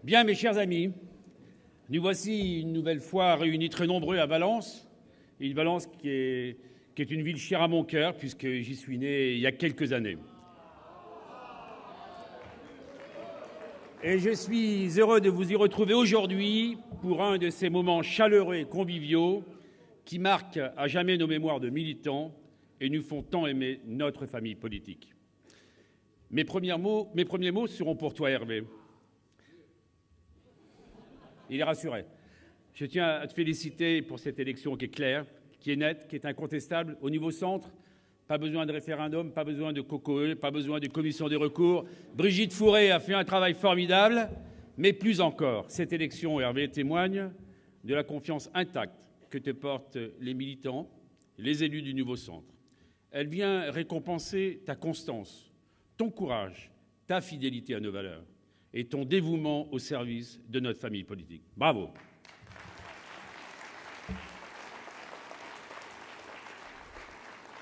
Bien, mes chers amis, nous voici une nouvelle fois réunis très nombreux à Valence, une Valence qui est une ville chère à mon cœur, puisque j'y suis né il y a quelques années. Et je suis heureux de vous y retrouver aujourd'hui pour un de ces moments chaleureux et conviviaux qui marquent à jamais nos mémoires de militants et nous font tant aimer notre famille politique. Mes premiers mots seront pour toi, Hervé. Il est rassuré. Je tiens à te féliciter pour cette élection qui est claire, qui est nette, qui est incontestable. Au niveau centre, pas besoin de référendum, pas besoin de COCOE, pas besoin de commission des recours. Brigitte Fourré a fait un travail formidable, mais plus encore, cette élection, Hervé, témoigne de la confiance intacte que te portent les militants, les élus du nouveau centre. Elle vient récompenser ta constance, ton courage, ta fidélité à nos valeurs et ton dévouement au service de notre famille politique. Bravo.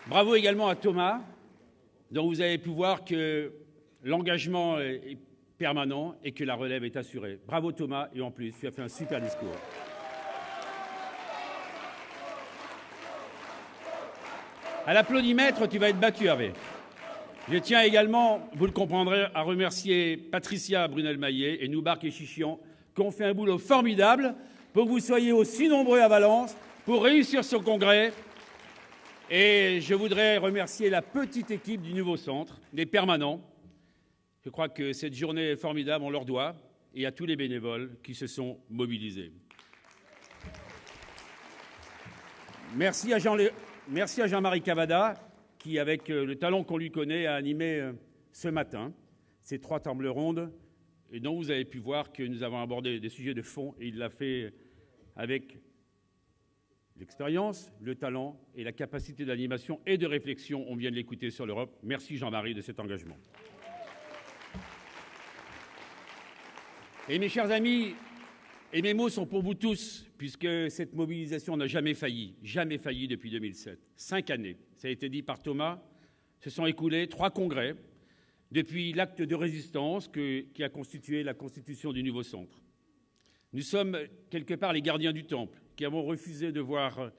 Bravo également à Thomas, dont vous avez pu voir que l'engagement est permanent et que la relève est assurée. Bravo Thomas, et en plus, tu as fait un super discours. À l'applaudimètre, tu vas être battu, Hervé. Je tiens également, vous le comprendrez, à remercier Patricia Brunel-Maillet et Noubark et Chichian qui ont fait un boulot formidable pour que vous soyez aussi nombreux à Valence pour réussir ce congrès. Et je voudrais remercier la petite équipe du nouveau centre, les permanents. Je crois que cette journée est formidable, on leur doit, et à tous les bénévoles qui se sont mobilisés. Merci à Jean-Marie Cavada, qui, avec le talent qu'on lui connaît, a animé ce matin ces 3 tables rondes, et dont vous avez pu voir que nous avons abordé des sujets de fond, et il l'a fait avec l'expérience, le talent et la capacité d'animation et de réflexion. On vient de l'écouter sur l'Europe. Merci Jean-Marie de cet engagement. Et mes chers amis, et mes mots sont pour vous tous, puisque cette mobilisation n'a jamais failli depuis 2007. 5 années, ça a été dit par Thomas, se sont écoulés 3 congrès depuis l'acte de résistance qui a constitué la constitution du nouveau centre. Nous sommes quelque part les gardiens du temple, qui avons refusé de voir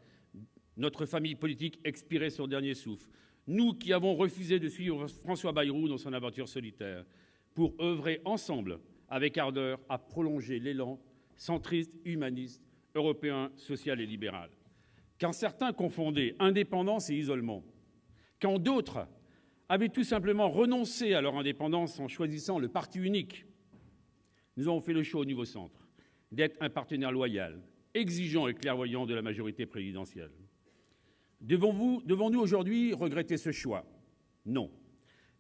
notre famille politique expirer son dernier souffle. Nous qui avons refusé de suivre François Bayrou dans son aventure solitaire, pour œuvrer ensemble avec ardeur à prolonger l'élan centriste, humaniste, européen, social et libéral. Quand certains confondaient indépendance et isolement, quand d'autres avaient tout simplement renoncé à leur indépendance en choisissant le parti unique, nous avons fait le choix au nouveau centre d'être un partenaire loyal, exigeant et clairvoyant de la majorité présidentielle. Devons-nous aujourd'hui regretter ce choix? Non.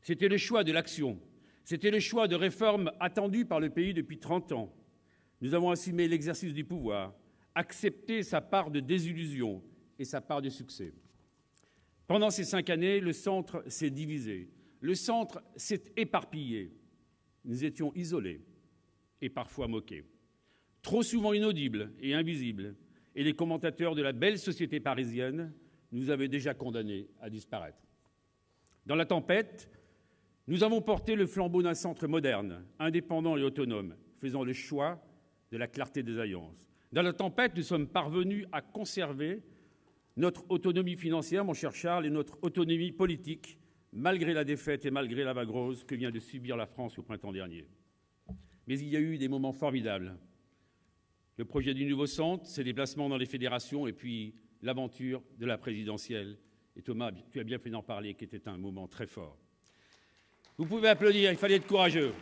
C'était le choix de l'action. C'était le choix de réformes attendues par le pays depuis 30 ans. Nous avons assumé l'exercice du pouvoir, accepté sa part de désillusion et sa part de succès. Pendant ces 5 années, le centre s'est divisé. Le centre s'est éparpillé. Nous étions isolés et parfois moqués. Trop souvent inaudibles et invisibles. Et les commentateurs de la belle société parisienne nous avaient déjà condamnés à disparaître. Dans la tempête, nous avons porté le flambeau d'un centre moderne, indépendant et autonome, faisant le choix de la clarté des alliances. Dans la tempête, nous sommes parvenus à conserver notre autonomie financière, mon cher Charles, et notre autonomie politique, malgré la défaite et malgré la vague rose que vient de subir la France au printemps dernier. Mais il y a eu des moments formidables. Le projet du nouveau centre, ses déplacements dans les fédérations et puis l'aventure de la présidentielle. Et Thomas, tu as bien fait d'en parler, qui était un moment très fort. Vous pouvez applaudir, il fallait être courageux.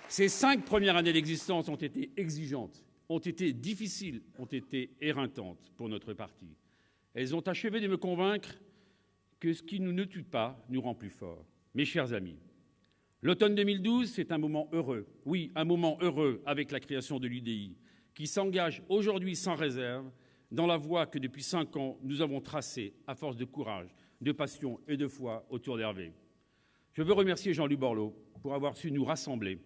Ces 5 premières années d'existence ont été exigeantes, ont été difficiles, ont été éreintantes pour notre parti. Elles ont achevé de me convaincre que ce qui nous ne tue pas nous rend plus forts. Mes chers amis, l'automne 2012, c'est un moment heureux. Oui, un moment heureux avec la création de l'UDI, qui s'engage aujourd'hui sans réserve dans la voie que depuis 5 ans, nous avons tracée à force de courage, de passion et de foi autour d'Hervé. Je veux remercier Jean-Louis Borloo pour avoir su nous rassembler,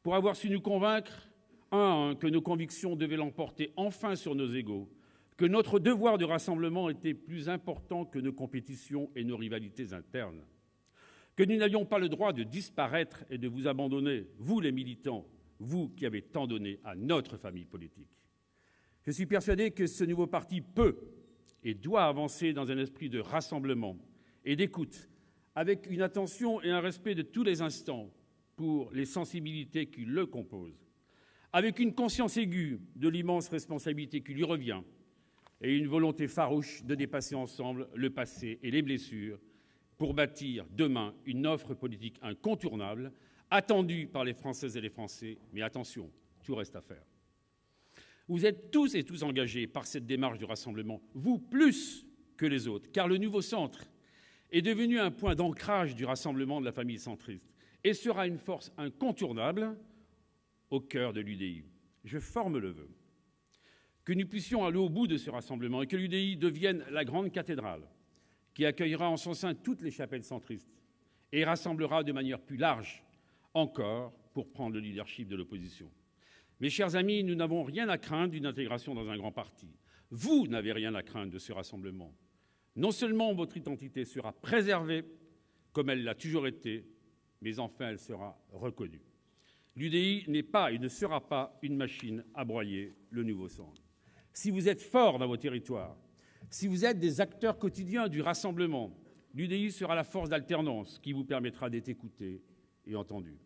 pour avoir su nous convaincre, un à un, que nos convictions devaient l'emporter enfin sur nos égaux, que notre devoir de rassemblement était plus important que nos compétitions et nos rivalités internes, que nous n'avions pas le droit de disparaître et de vous abandonner, vous les militants, vous qui avez tant donné à notre famille politique. Je suis persuadé que ce nouveau parti peut et doit avancer dans un esprit de rassemblement et d'écoute, avec une attention et un respect de tous les instants pour les sensibilités qui le composent, avec une conscience aiguë de l'immense responsabilité qui lui revient et une volonté farouche de dépasser ensemble le passé et les blessures pour bâtir demain une offre politique incontournable, attendue par les Françaises et les Français. Mais attention, tout reste à faire. Vous êtes tous et tous engagés par cette démarche du rassemblement, vous plus que les autres, car le nouveau centre est devenu un point d'ancrage du rassemblement de la famille centriste et sera une force incontournable au cœur de l'UDI. Je forme le vœu que nous puissions aller au bout de ce rassemblement et que l'UDI devienne la grande cathédrale qui accueillera en son sein toutes les chapelles centristes et rassemblera de manière plus large encore pour prendre le leadership de l'opposition. Mes chers amis, nous n'avons rien à craindre d'une intégration dans un grand parti. Vous n'avez rien à craindre de ce rassemblement. Non seulement votre identité sera préservée, comme elle l'a toujours été, mais enfin elle sera reconnue. L'UDI n'est pas et ne sera pas une machine à broyer le nouveau centre. Si vous êtes forts dans vos territoires, si vous êtes des acteurs quotidiens du rassemblement, l'UDI sera la force d'alternance qui vous permettra d'être écoutés et entendus.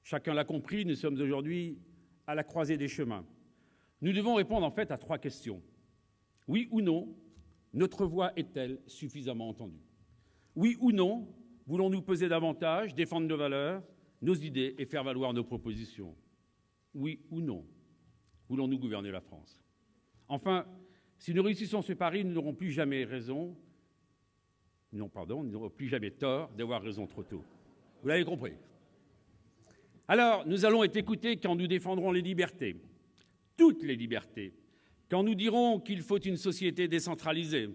Chacun l'a compris, nous sommes aujourd'hui à la croisée des chemins. Nous devons répondre en fait à 3 questions. Oui ou non, notre voix est-elle suffisamment entendue? Oui ou non, voulons-nous peser davantage, défendre nos valeurs, nos idées et faire valoir nos propositions? Oui ou non, voulons-nous gouverner la France? Enfin, si nous réussissons ce pari, nous n'aurons plus jamais raison, nous n'aurons plus jamais tort d'avoir raison trop tôt. Vous l'avez compris. Alors, nous allons être écoutés quand nous défendrons les libertés, toutes les libertés, quand nous dirons qu'il faut une société décentralisée,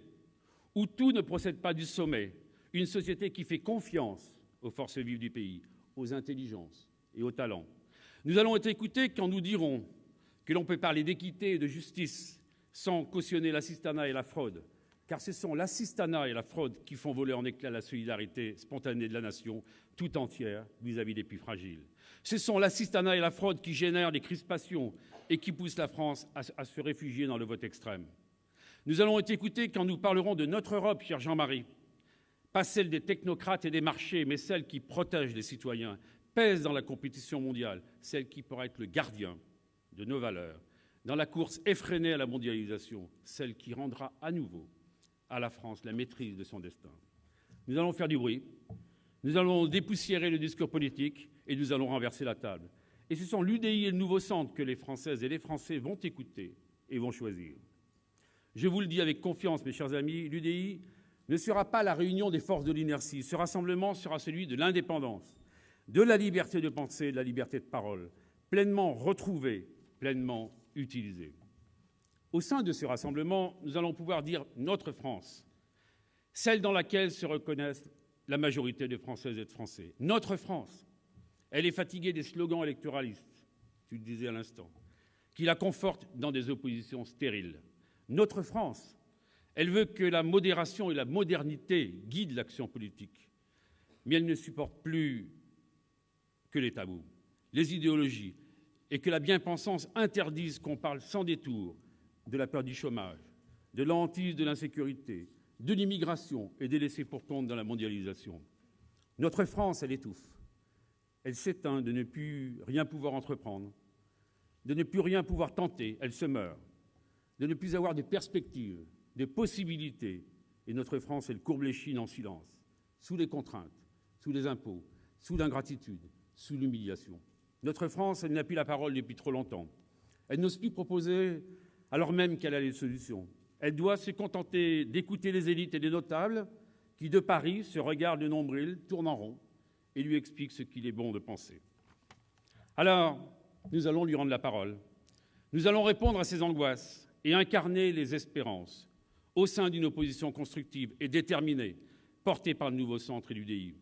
où tout ne procède pas du sommet, une société qui fait confiance aux forces vives du pays, aux intelligences et aux talents. Nous allons être écoutés quand nous dirons que l'on peut parler d'équité et de justice sans cautionner l'assistanat et la fraude, car ce sont l'assistanat et la fraude qui font voler en éclats la solidarité spontanée de la nation tout entière vis-à-vis des plus fragiles. Ce sont l'assistanat et la fraude qui génèrent des crispations et qui poussent la France à se réfugier dans le vote extrême. Nous allons être écoutés quand nous parlerons de notre Europe, cher Jean-Marie, pas celle des technocrates et des marchés, mais celle qui protège les citoyens, pèse dans la compétition mondiale, celle qui pourra être le gardien de nos valeurs, dans la course effrénée à la mondialisation, celle qui rendra à nouveau à la France la maîtrise de son destin. Nous allons faire du bruit, nous allons dépoussiérer le discours politique et nous allons renverser la table. Et ce sont l'UDI et le Nouveau Centre que les Françaises et les Français vont écouter et vont choisir. Je vous le dis avec confiance, mes chers amis, l'UDI ne sera pas la réunion des forces de l'inertie. Ce rassemblement sera celui de l'indépendance, de la liberté de pensée, de la liberté de parole, pleinement retrouvée, pleinement utilisée. Au sein de ce rassemblement, nous allons pouvoir dire notre France, celle dans laquelle se reconnaissent la majorité des Françaises et de Français. Notre France, elle est fatiguée des slogans électoralistes, tu le disais à l'instant, qui la confortent dans des oppositions stériles. Notre France, elle veut que la modération et la modernité guident l'action politique, mais elle ne supporte plus que les tabous, les idéologies, et que la bien-pensance interdise qu'on parle sans détour de la peur du chômage, de la hantise de l'insécurité, de l'immigration et des laissés-pour-compte dans la mondialisation. Notre France, elle étouffe. Elle s'éteint de ne plus rien pouvoir entreprendre, de ne plus rien pouvoir tenter, elle se meurt, de ne plus avoir de perspectives, de possibilités. Et notre France, elle courbe l'échine en silence, sous les contraintes, sous les impôts, sous l'ingratitude, sous l'humiliation. Notre France, elle n'a plus la parole depuis trop longtemps. Elle n'ose plus proposer alors même qu'elle a les solutions. Elle doit se contenter d'écouter les élites et les notables qui, de Paris, se regardent le nombril, tournent en rond et lui expliquent ce qu'il est bon de penser. Alors, nous allons lui rendre la parole. Nous allons répondre à ses angoisses et incarner les espérances au sein d'une opposition constructive et déterminée, portée par le Nouveau Centre et l'UDI.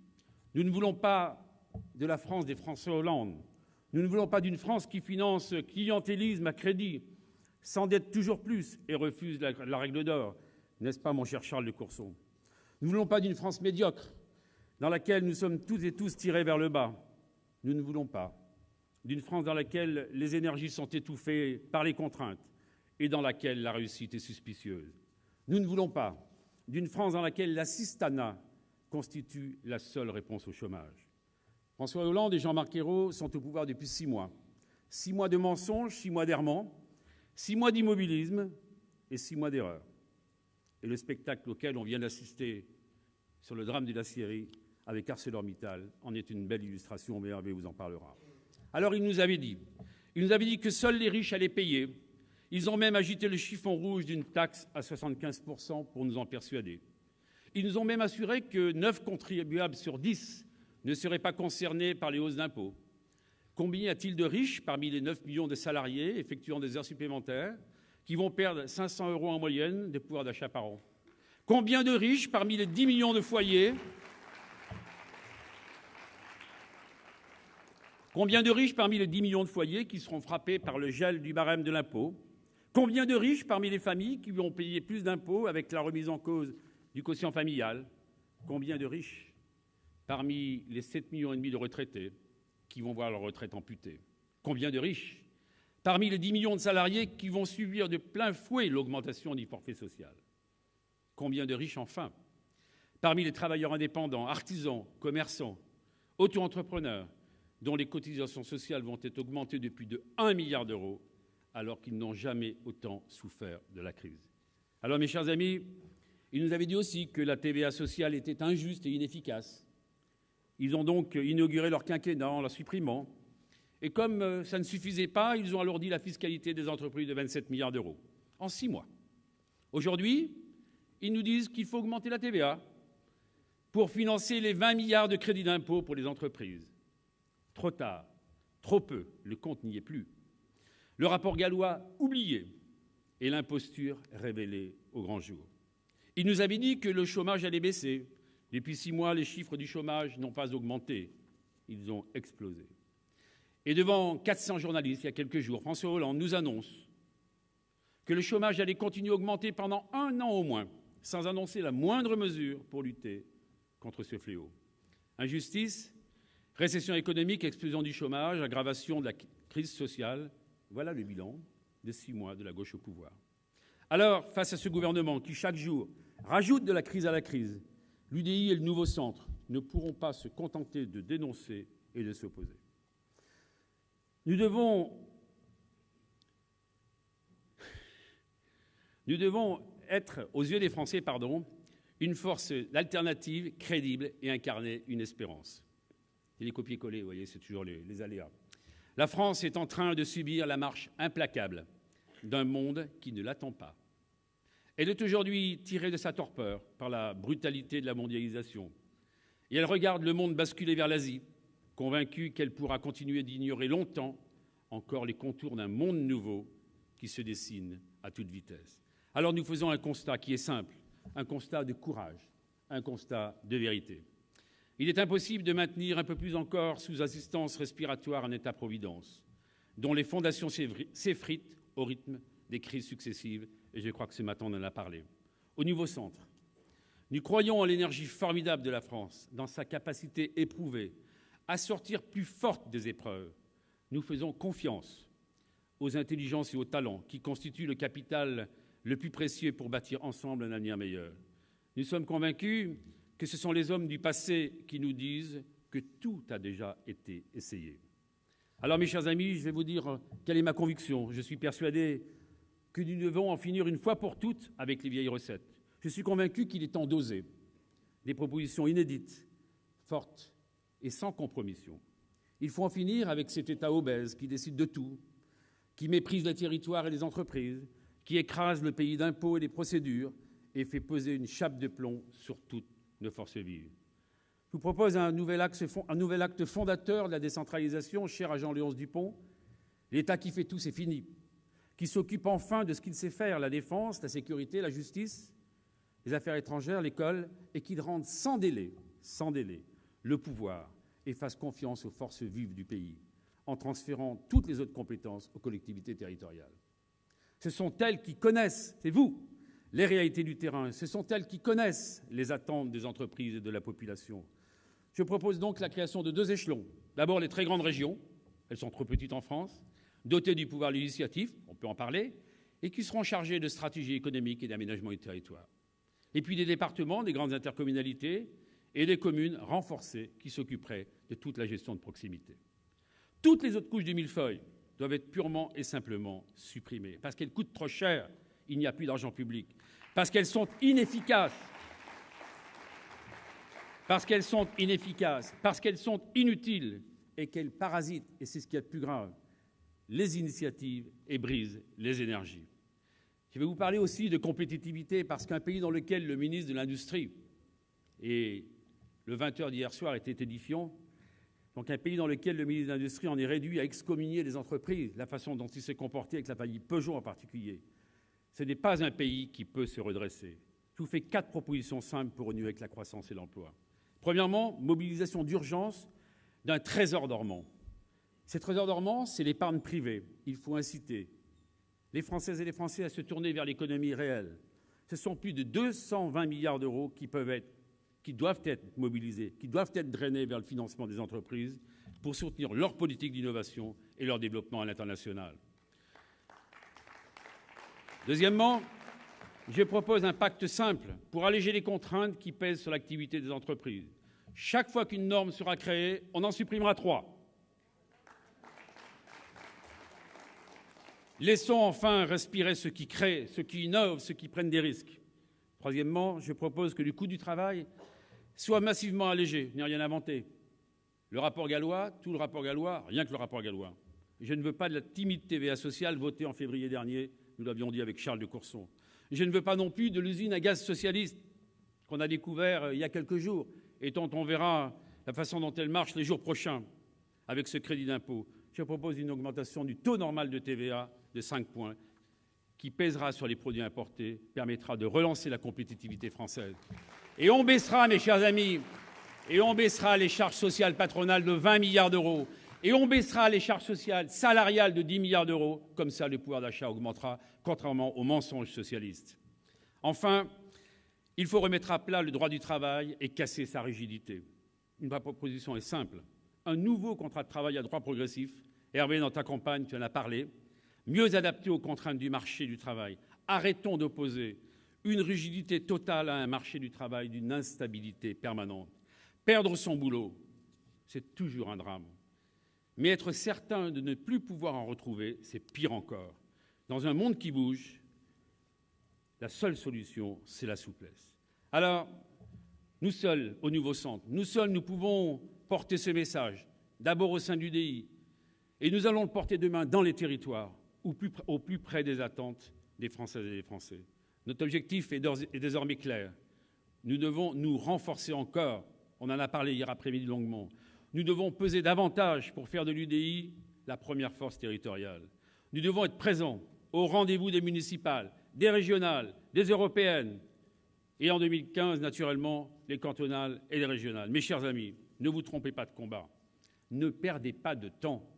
Nous ne voulons pas de la France des François Hollande. Nous ne voulons pas d'une France qui finance clientélisme à crédit, s'endette toujours plus et refuse la règle d'or. N'est-ce pas, mon cher Charles de Courson? Nous ne voulons pas d'une France médiocre dans laquelle nous sommes toutes et tous tirés vers le bas. Nous ne voulons pas d'une France dans laquelle les énergies sont étouffées par les contraintes et dans laquelle la réussite est suspicieuse. Nous ne voulons pas d'une France dans laquelle l'assistanat constitue la seule réponse au chômage. François Hollande et Jean-Marc Ayrault sont au pouvoir depuis 6 mois. 6 mois de mensonges, 6 mois d'errements, 6 mois d'immobilisme et 6 mois d'erreur. Et le spectacle auquel on vient d'assister sur le drame de l'Aciérie avec ArcelorMittal en est une belle illustration, mais Hervé vous en parlera. Alors il nous avait dit que seuls les riches allaient payer. Ils ont même agité le chiffon rouge d'une taxe à 75% pour nous en persuader. Ils nous ont même assuré que 9 contribuables sur 10 ne seraient pas concernés par les hausses d'impôts. Combien y a-t-il de riches parmi les 9 millions de salariés effectuant des heures supplémentaires qui vont perdre 500 € en moyenne de pouvoir d'achat par an? Combien de riches parmi les 10 millions de foyers qui seront frappés par le gel du barème de l'impôt? Combien de riches parmi les familles qui vont payer plus d'impôts avec la remise en cause du quotient familial? Combien de riches parmi les 7,5 millions de retraités qui vont voir leur retraite amputée? Combien de riches parmi les 10 millions de salariés qui vont subir de plein fouet l'augmentation du forfait social? Combien de riches, enfin, parmi les travailleurs indépendants, artisans, commerçants, auto-entrepreneurs, dont les cotisations sociales vont être augmentées de plus de 1 milliard d'euros, alors qu'ils n'ont jamais autant souffert de la crise? Alors, mes chers amis, ils nous avaient dit aussi que la TVA sociale était injuste et inefficace. Ils ont donc inauguré leur quinquennat en la supprimant. Et comme ça ne suffisait pas, ils ont alourdi la fiscalité des entreprises de 27 milliards d'euros en 6 mois. Aujourd'hui, ils nous disent qu'il faut augmenter la TVA pour financer les 20 milliards de crédits d'impôt pour les entreprises. Trop tard, trop peu, le compte n'y est plus. Le rapport Gallois oublié et l'imposture révélée au grand jour. Ils nous avaient dit que le chômage allait baisser. Depuis 6 mois, les chiffres du chômage n'ont pas augmenté, ils ont explosé. Et devant 400 journalistes, il y a quelques jours, François Hollande nous annonce que le chômage allait continuer à augmenter pendant 1 an au moins, sans annoncer la moindre mesure pour lutter contre ce fléau. Injustice, récession économique, explosion du chômage, aggravation de la crise sociale, voilà le bilan de 6 mois de la gauche au pouvoir. Alors, face à ce gouvernement qui, chaque jour, rajoute de la crise à la crise, l'UDI et le Nouveau Centre ne pourront pas se contenter de dénoncer et de s'opposer. Nous devons être, aux yeux des Français, une force d'alternative crédible et incarner une espérance. Et les copier-coller, vous voyez, c'est toujours les aléas. La France est en train de subir la marche implacable d'un monde qui ne l'attend pas. Elle est aujourd'hui tirée de sa torpeur par la brutalité de la mondialisation. Et elle regarde le monde basculer vers l'Asie, convaincue qu'elle pourra continuer d'ignorer longtemps encore les contours d'un monde nouveau qui se dessine à toute vitesse. Alors nous faisons un constat qui est simple, un constat de courage, un constat de vérité. Il est impossible de maintenir un peu plus encore sous assistance respiratoire un État-providence, dont les fondations s'effritent au rythme des crises successives, et je crois que ce matin on en a parlé. Au Nouveau Centre, nous croyons en l'énergie formidable de la France, dans sa capacité éprouvée à sortir plus forte des épreuves. Nous faisons confiance aux intelligences et aux talents qui constituent le capital le plus précieux pour bâtir ensemble un avenir meilleur. Nous sommes convaincus que ce sont les hommes du passé qui nous disent que tout a déjà été essayé. Alors, mes chers amis, je vais vous dire quelle est ma conviction. Je suis persuadé que nous devons en finir une fois pour toutes avec les vieilles recettes. Je suis convaincu qu'il est temps d'oser des propositions inédites, fortes et sans compromission. Il faut en finir avec cet État obèse qui décide de tout, qui méprise les territoires et les entreprises, qui écrase le pays d'impôts et des procédures et fait peser une chape de plomb sur toutes nos forces vives. Je vous propose un nouvel acte fondateur de la décentralisation, cher à Jean-Léonce Dupont. L'État qui fait tout, c'est fini. Qui s'occupe enfin de ce qu'il sait faire, la défense, la sécurité, la justice, les affaires étrangères, l'école, et qui rende sans délai, le pouvoir et fasse confiance aux forces vives du pays, en transférant toutes les autres compétences aux collectivités territoriales. Ce sont elles qui connaissent, c'est vous, les réalités du terrain. Ce sont elles qui connaissent les attentes des entreprises et de la population. Je propose donc la création de 2 échelons. D'abord, les très grandes régions, elles sont trop petites en France, dotées du pouvoir législatif, on peut en parler, et qui seront chargées de stratégie économique et d'aménagement du territoire. Et puis des départements, des grandes intercommunalités et des communes renforcées qui s'occuperaient de toute la gestion de proximité. Toutes les autres couches du millefeuille doivent être purement et simplement supprimées, parce qu'elles coûtent trop cher, il n'y a plus d'argent public, parce qu'elles sont inefficaces, parce qu'elles sont inutiles et qu'elles parasitent, et c'est ce qu'il y a de plus grave, les initiatives et brisent les énergies. Je vais vous parler aussi de compétitivité, parce qu'un pays dans lequel le ministre de l'Industrie, et le 20h d'hier soir était édifiant, donc un pays dans lequel le ministre de l'Industrie en est réduit à excommunier les entreprises, la façon dont il s'est comporté avec la faillite Peugeot en particulier, ce n'est pas un pays qui peut se redresser. Je vous fais 4 propositions simples pour renouer avec la croissance et l'emploi. Premièrement, mobilisation d'urgence d'un trésor dormant. Ces trésors dormants, c'est l'épargne privée. Il faut inciter les Françaises et les Français à se tourner vers l'économie réelle. Ce sont plus de 220 milliards d'euros qui doivent être mobilisés, qui doivent être drainés vers le financement des entreprises pour soutenir leur politique d'innovation et leur développement à l'international. Deuxièmement, je propose un pacte simple pour alléger les contraintes qui pèsent sur l'activité des entreprises. Chaque fois qu'une norme sera créée, on en supprimera 3. Laissons enfin respirer ceux qui créent, ceux qui innovent, ceux qui prennent des risques. Troisièmement, je propose que le coût du travail soit massivement allégé. Je n'ai rien inventé. Le rapport Gallois, tout le rapport Gallois, rien que le rapport Gallois. Je ne veux pas de la timide TVA sociale votée en février dernier, nous l'avions dit avec Charles de Courson. Je ne veux pas non plus de l'usine à gaz socialiste qu'on a découvert il y a quelques jours et dont on verra la façon dont elle marche les jours prochains avec ce crédit d'impôt. Je propose une augmentation du taux normal de TVA de 5 points qui pèsera sur les produits importés, permettra de relancer la compétitivité française. Et on baissera, mes chers amis, les charges sociales patronales de 20 milliards d'euros. Et on baissera les charges sociales salariales de 10 milliards d'euros. Comme ça, le pouvoir d'achat augmentera, contrairement aux mensonges socialistes. Enfin, il faut remettre à plat le droit du travail et casser sa rigidité. Ma proposition est simple. Un nouveau contrat de travail à droit progressif. Hervé, dans ta campagne, tu en as parlé. Mieux adapté aux contraintes du marché du travail. Arrêtons d'opposer une rigidité totale à un marché du travail d'une instabilité permanente. Perdre son boulot, c'est toujours un drame. Mais être certain de ne plus pouvoir en retrouver, c'est pire encore. Dans un monde qui bouge, la seule solution, c'est la souplesse. Alors, nous seuls, au Nouveau Centre, nous pouvons porter ce message, d'abord au sein du DI, et nous allons le porter demain dans les territoires, au plus près des attentes des Françaises et des Français. Notre objectif est désormais clair. Nous devons nous renforcer encore. On en a parlé hier après-midi longuement. Nous devons peser davantage pour faire de l'UDI la première force territoriale. Nous devons être présents au rendez-vous des municipales, des régionales, des européennes et en 2015, naturellement, les cantonales et les régionales. Mes chers amis, ne vous trompez pas de combat. Ne perdez pas de temps.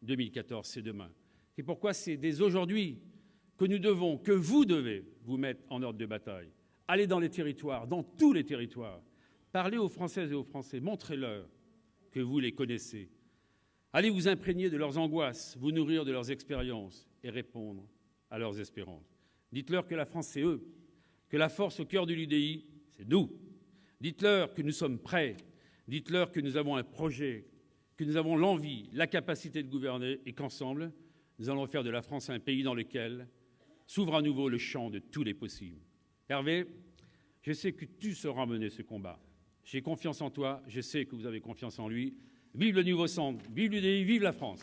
2014, c'est demain. C'est pourquoi c'est dès aujourd'hui que vous devez vous mettre en ordre de bataille. Allez dans les territoires, dans tous les territoires. Parlez aux Françaises et aux Français, montrez-leur que vous les connaissez. Allez vous imprégner de leurs angoisses, vous nourrir de leurs expériences et répondre à leurs espérances. Dites-leur que la France, c'est eux, que la force au cœur de l'UDI, c'est nous. Dites-leur que nous sommes prêts. Dites-leur que nous avons un projet, que nous avons l'envie, la capacité de gouverner et qu'ensemble, nous allons faire de la France un pays dans lequel s'ouvre à nouveau le champ de tous les possibles. Hervé, je sais que tu sauras mener ce combat. J'ai confiance en toi, je sais que vous avez confiance en lui. Vive le Nouveau Centre, vive l'UDI, vive la France.